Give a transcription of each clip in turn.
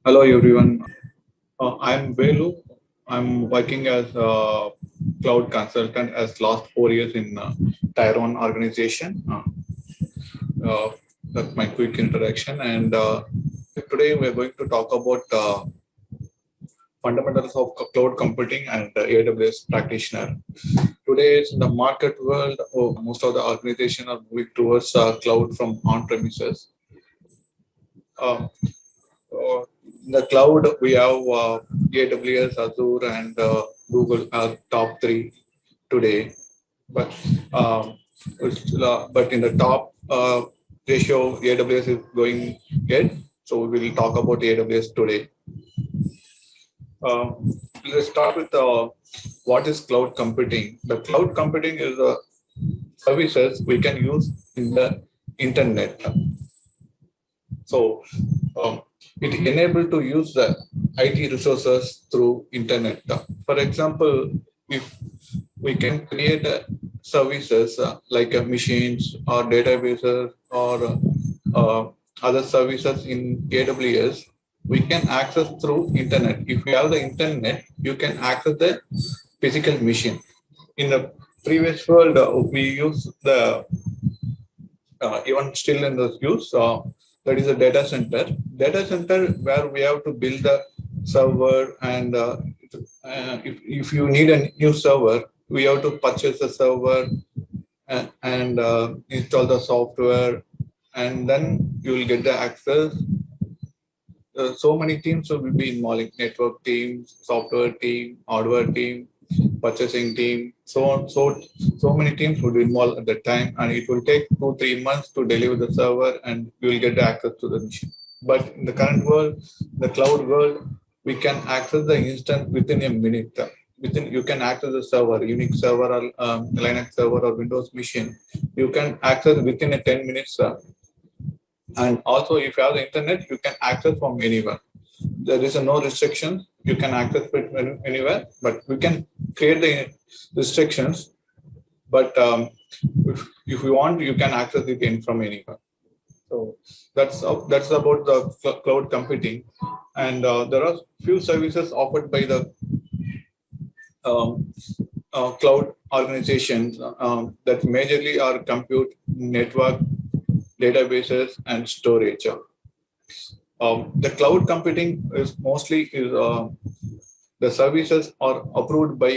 Hello everyone. I'm Velu. I'm working as a cloud consultant as last 4 years in Tyrone organization. Uh, that's my quick introduction. And today we're going to talk about fundamentals of cloud computing and AWS practitioner. Today in the market world, most of the organizations are moving towards cloud from on-premises. Uh, Uh, in the cloud, we have AWS, Azure, and Google are top three today. But but in the top ratio, AWS is going ahead. So we will talk about AWS today. Uh, let's start with what is cloud computing. The cloud computing is services we can use in the internet. So it enables to use the IT resources through internet. For example, if we can create services like machines or databases or other services in AWS, we can access through internet. If you have the internet, you can access the physical machine. In the previous world, we use the even still in the use. That is a data center. Data center where we have to build the server, and if you need a new server, we have to purchase the server and install the software, and then you will get the access. So many teams will be involved: network team, software team, hardware team, purchasing team, so on. So many teams would be involved at the time, and it will take 2-3 months to deliver the server, and you will get the access to the machine. But in the current world, the cloud world, we can access the instant within a minute. Within you can access the server, Unix server or Linux server or Windows machine. You can access within a 10 minutes. And also, if you have the internet, you can access from anywhere. There is no restriction. You can access it anywhere, but we can create the restrictions. But if you want, you can access it from anywhere. So that's about the cloud computing, and there are few services offered by the um, cloud organizations that majorly are compute, network, databases, and storage. The cloud computing is mostly the services are approved by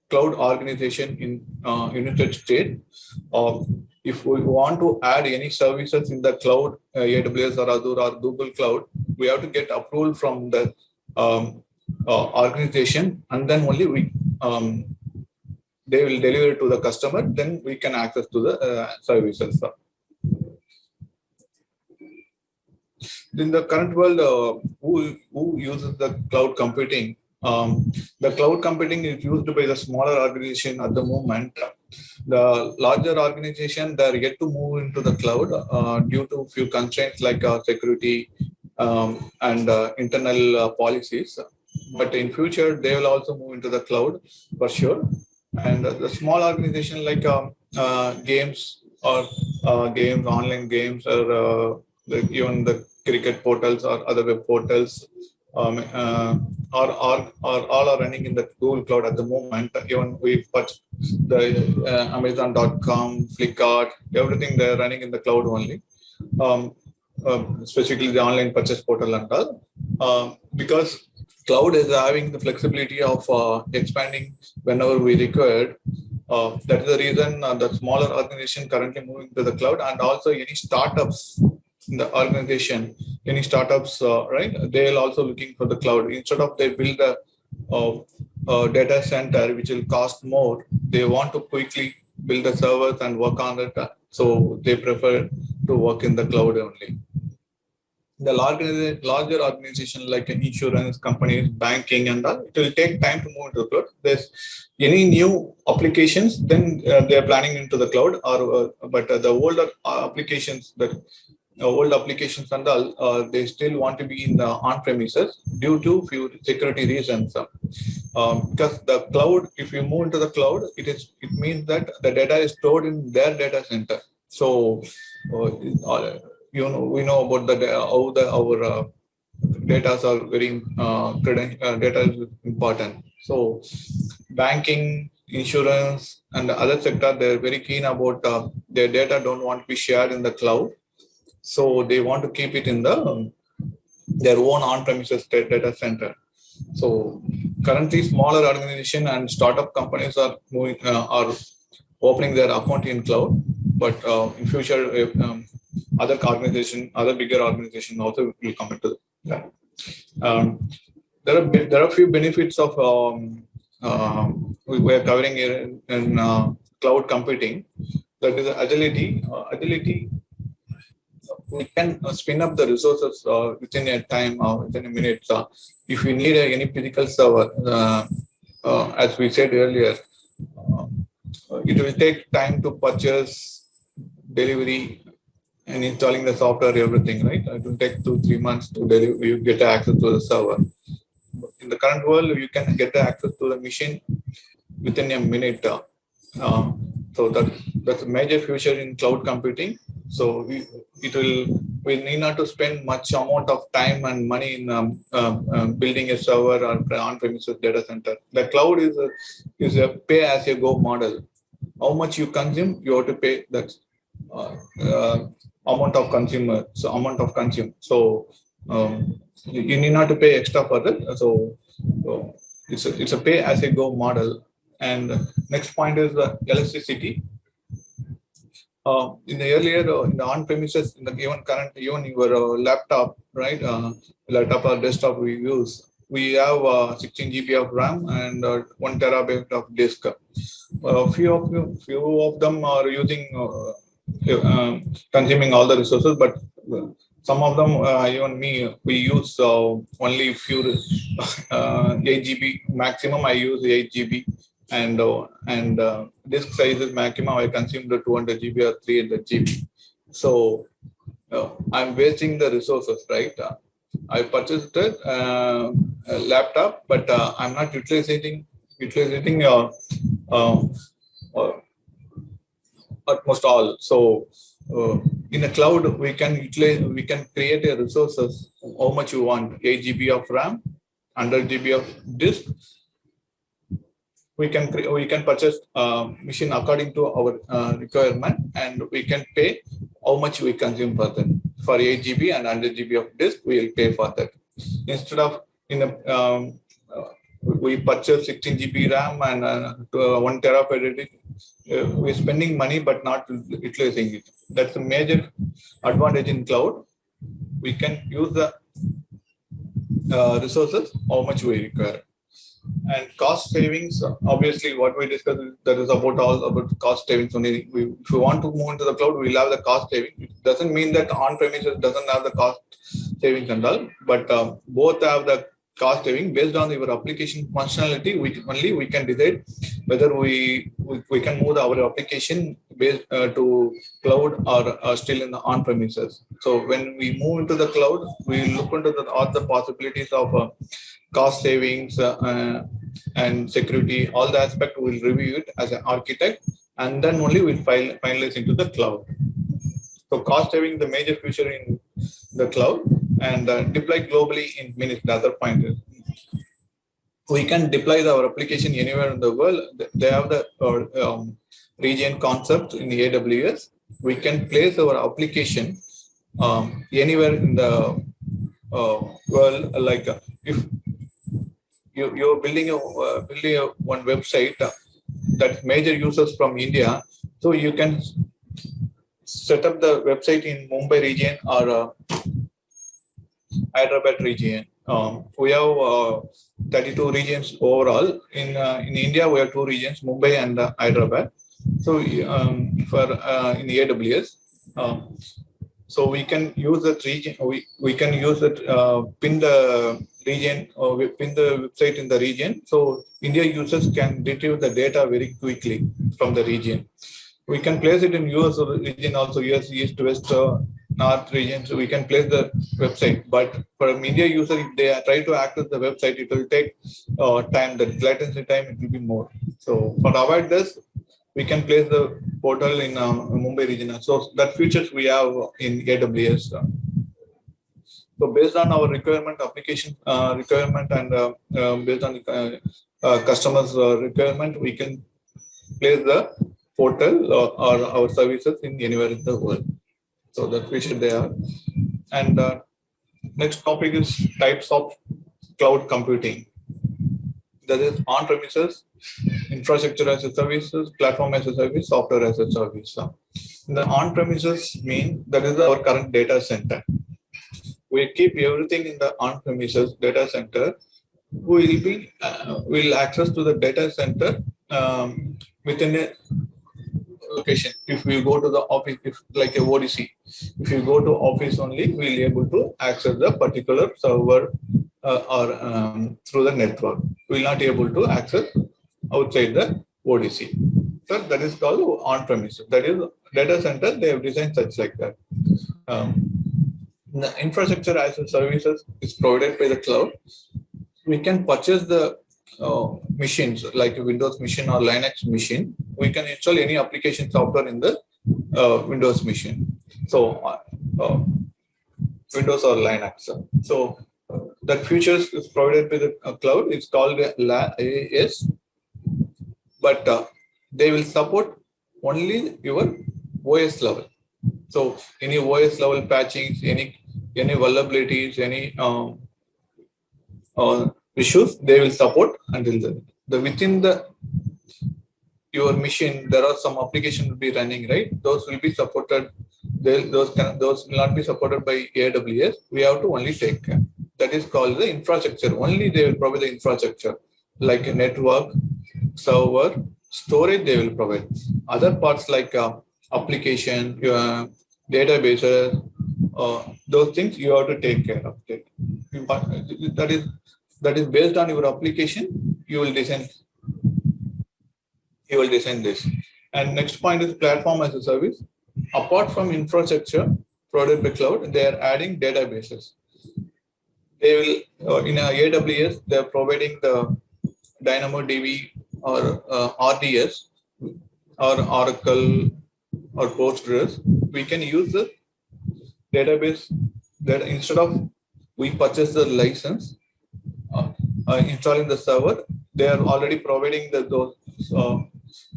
cloud organization in United States. If we want to add any services in the cloud, AWS or Azure or Google Cloud, we have to get approval from the organization, and then only they will deliver it to the customer. Then we can access to the services. In the current world, who uses the cloud computing? The cloud computing is used by the smaller organization at the moment. The larger organization, they are yet to move into the cloud due to few constraints like security and internal policies. But in future, they will also move into the cloud for sure. And the small organization like games or games, online games, or even the cricket portals or other web portals are all are running in the Google Cloud at the moment. Even we put the Amazon.com, Flipkart, everything they're running in the cloud only. Specifically the online purchase portal and all, because cloud is having the flexibility of expanding whenever we require. That is the reason the smaller organization currently moving to the cloud, and also any startups in the organization, any startups, right? They are also looking for the cloud. Instead of they build a data center which will cost more, they want to quickly build the servers and work on it. So they prefer to work in the cloud only. The larger organization like insurance companies, banking, and all, it will take time to move into the cloud. There's any new applications, then they are planning into the cloud, or but the older applications, the old applications and all, they still want to be in the on-premises due to few security reasons. Because the cloud, if you move into the cloud, it means that the data is stored in their data center. So we know about our data are very data is important. So banking, insurance, and the other sector, they're very keen about their data don't want to be shared in the cloud. So they want to keep it in their own on-premises data center. So currently, smaller organization and startup companies are are opening their account in cloud. But in future, if, other bigger organization also will come into that. Um, there are few benefits of we are covering here in cloud computing. That is agility. Agility, we can spin up the resources within a time or within a minute. If we need any physical server, as we said earlier, uh, it will take time to purchase, delivery, and installing the software, everything, right? It will take 2-3 months to deliver. You get access to the server. In the current world, you can get access to the machine within a minute. Uh, so that's a major future in cloud computing. So we need not to spend much amount of time and money in building a server or on-premises data center. The cloud is a pay-as-you-go model. How much you consume, you have to pay that uh, uh, amount of consume. So um, you need not to pay extra for that. So it's a pay-as-you-go model. And next point is the electricity. In the earlier, in the on-premises, in the even your laptop, right? Laptop or desktop we use, we have 16 GB of RAM and 1 terabyte of disk. Few of them are using consuming all the resources, but some of them, even me, we use only few 8 GB maximum. I use 8 GB, and disk size is maximum. I consume the 200 GB or 300 GB. So I'm wasting the resources, right? I purchased a laptop, but I'm not utilizing uh, uh, almost all. So in a cloud, we can create a resources how much you want: 8 GB of RAM, 100 GB of disk. We can purchase machine according to our requirement, and we can pay how much we consume for that. For 8 GB and 100 GB of disk, we will pay for that. Instead of we purchase 16 GB RAM and 1 terabyte, we're spending money but not utilizing it. That's a major advantage in cloud. We can use the resources how much we require. And cost savings, obviously, what we discussed, that is all about cost savings only. If we want to move into the cloud, we'll have the cost savings. It doesn't mean that on-premises doesn't have the cost savings and all, but both have the cost saving based on your application functionality. We can decide whether we can move our application based to cloud or still in the on-premises. So when we move into the cloud, we look into all the possibilities of cost savings and security. All the aspect we'll review it as an architect, and then only we'll finalize into the cloud. So cost saving, the major feature in the cloud, and deploy globally in minutes. The other point is we can deploy our application anywhere in the world. They have the region concept in the AWS. We can place our application anywhere in the world. Like if you're building one website that major users from India, so you can set up the website in Mumbai region or Hyderabad region. We have 32 regions overall. In India, we have 2 regions, Mumbai and Hyderabad. So for in AWS, so we can use that region. We can use it, pin the region, or we pin the website in the region. So India users can retrieve the data very quickly from the region. We can place it in US region also, US East, West, North region. So we can place the website. But for a media user, if they try to access the website, it will take time. The latency time, it will be more. So for avoid this, we can place the portal in Mumbai region. So that features we have in AWS. So based on our requirement, application requirement, and based on customers' requirement, we can place the portal or our services in anywhere in the world. So that feature they are. And next topic is types of cloud computing. That is on-premises, infrastructure as a services, platform as a service, software as a service. The on-premises mean that is our current data center. We keep everything in the on-premises data center. We will access to the data center within a location. If we go to the office, if like a ODC, if you go to office only, we'll be able to access the particular server or through the network. We'll not be able to access outside the ODC. So that is called on-premises. That is data center. They have designed such like that. The infrastructure as a services is provided by the cloud. We can purchase the machines like Windows machine or Linux machine. We can install any application software in the Windows machine. So Windows or Linux. So that features is provided by the cloud. It's called AWS, but they will support only your OS level. So any OS level patching, any vulnerabilities, any issues, they will support until the within your machine. There are some applications will be running, right? Those will be supported. Those will not be supported by AWS. We have to only take care. That is called the infrastructure. Only they will provide the infrastructure like a network, server, storage. They will provide other parts like application, databases. Those things you have to take care of it. That is based on your application. You will design this. And next point is platform as a service. Apart from infrastructure provided by cloud, they are adding databases. They will in AWS they are providing the DynamoDB or RDS or Oracle or Postgres. We can use the database that instead of we purchase the license, installing the server, they are already providing those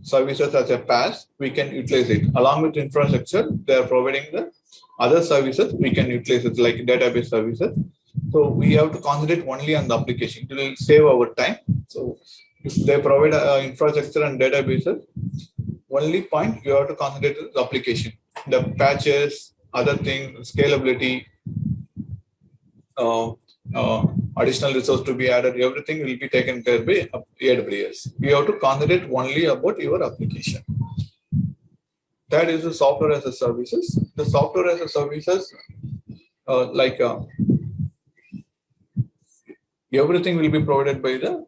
services as a pass. We can utilize it along with infrastructure. They are providing the other services. We can utilize it like database services. So we have to concentrate only on the application. It will save our time. So if they provide infrastructure and databases, only point you have to concentrate on the application. The patches, other things, scalability, additional resource to be added, everything will be taken care by AWS. You have to concentrate only about your application. That is the software as a services. The software as a services, everything will be provided by the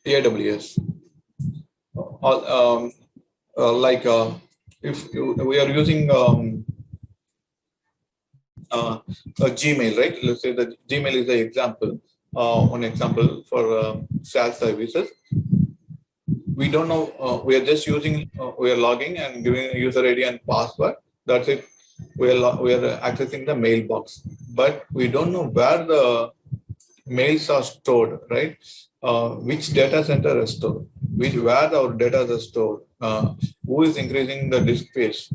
AWS. If we are using Gmail, right? Let's say that Gmail is an example, one example for SaaS services. We don't know, we are just using, we are logging and giving user ID and password. That's it. We are accessing the mailbox, but we don't know where the mails are stored, right? Which data center is stored, where our data is stored, who is increasing the disk space.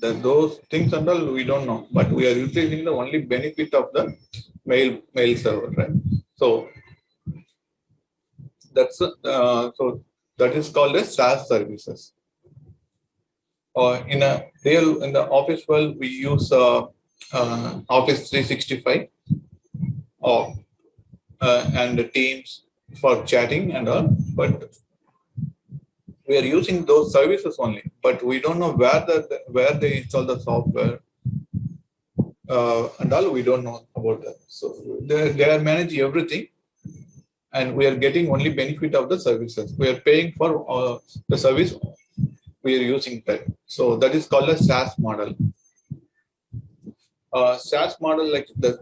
Those things and all we don't know, but we are utilizing the only benefit of the mail server, right? So that's so that is called as SaaS services. In the office world, we use Office 365 and the Teams for chatting and all, but we are using those services only, but we don't know where they install the software and all. We don't know about that. So they are managing everything, and we are getting only benefit of the services. We are paying for the service. We are using that. So that is called a SaaS model. SaaS model, like the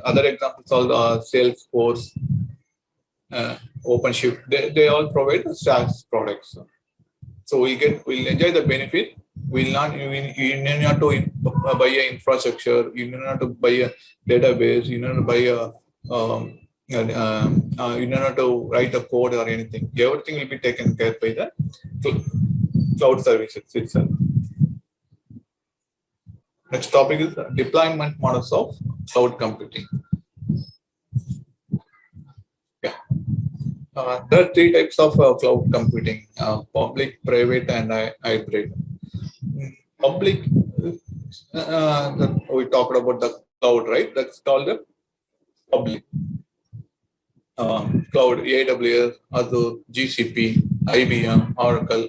other examples are Salesforce, OpenShift. They all provide SaaS products. So we'll enjoy the benefit will not you need not to buy an infrastructure, you need not to buy a database, you need not to buy a you need not to write a code or anything. Everything will be taken care by the cloud services itself. Next topic is deployment models of cloud computing. Yeah. There are three types of cloud computing: public, private, and hybrid. Public, we talked about the cloud, right? That's called the public cloud. AWS, Azure, GCP, IBM, Oracle.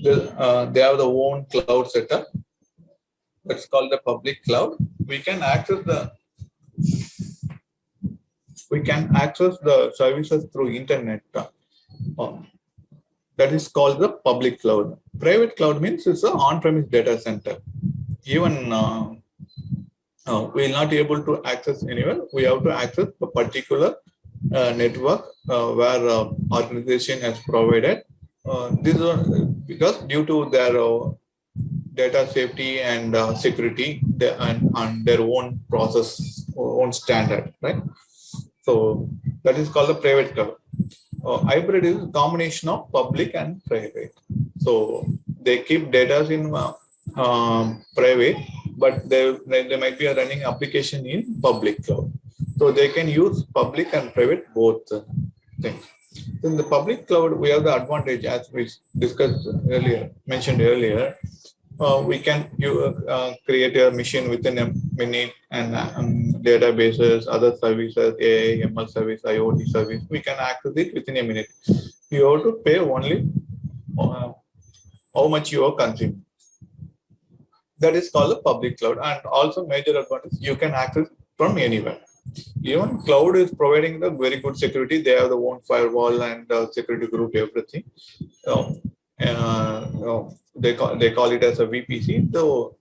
They have the own cloud setup. That's called the public cloud. We can access the services through internet. That is called the public cloud. Private cloud means it's an on-premise data center. Even we will not be able to access anywhere. We have to access a particular network where organization has provided. This is because due to their data safety and security and their own process, own standard, right? So that is called the private cloud. Hybrid is a combination of public and private. So they keep data in private, but they might be running application in public cloud. So they can use public and private both things. In the public cloud, we have the advantage, as we discussed earlier, mentioned earlier. We can create a machine within a minute, and databases, other services, AI, ML service, IoT service, we can access it within a minute. You have to pay only how much you are consuming. That is called the public cloud, and also major advantage, you can access from anywhere. Even cloud is providing the very good security. They have the own firewall and security group, everything. They call it as a VPC. So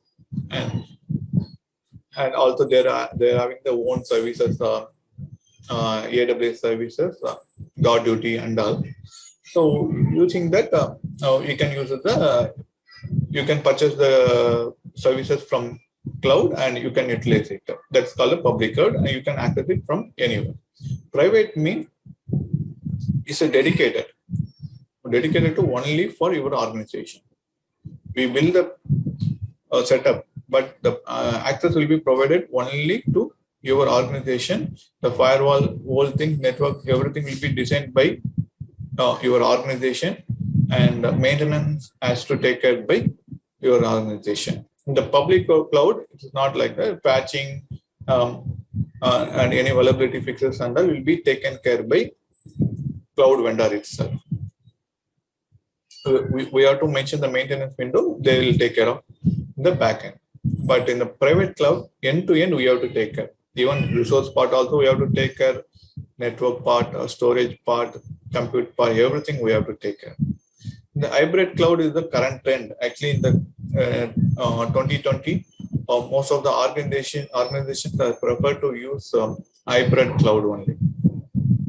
and also they're having their own services, AWS services, guard duty and all. So using that, you can use you can purchase the services from cloud and you can utilize it. That's called a public cloud, and you can access it from anywhere. Private means it's a dedicated to only for your organization. We build the setup, but the access will be provided only to your organization. The firewall, whole thing, network, everything will be designed by your organization, and maintenance has to take care by your organization. In the public cloud, it is not like that. Patching and any vulnerability fixes and all will be taken care by cloud vendor itself. We have to mention the maintenance window, they will take care of the backend. But in the private cloud, end to end, we have to take care. Even resource part also, we have to take care. Network part, storage part, compute part, everything we have to take care. The hybrid cloud is the current trend. Actually, in the 2020, most of the organizations are prefer to use hybrid cloud only,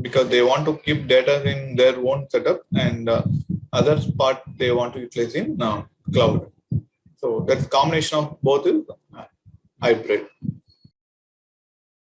because they want to keep data in their own setup, and other part they want to utilize in cloud. So that's combination of both is hybrid.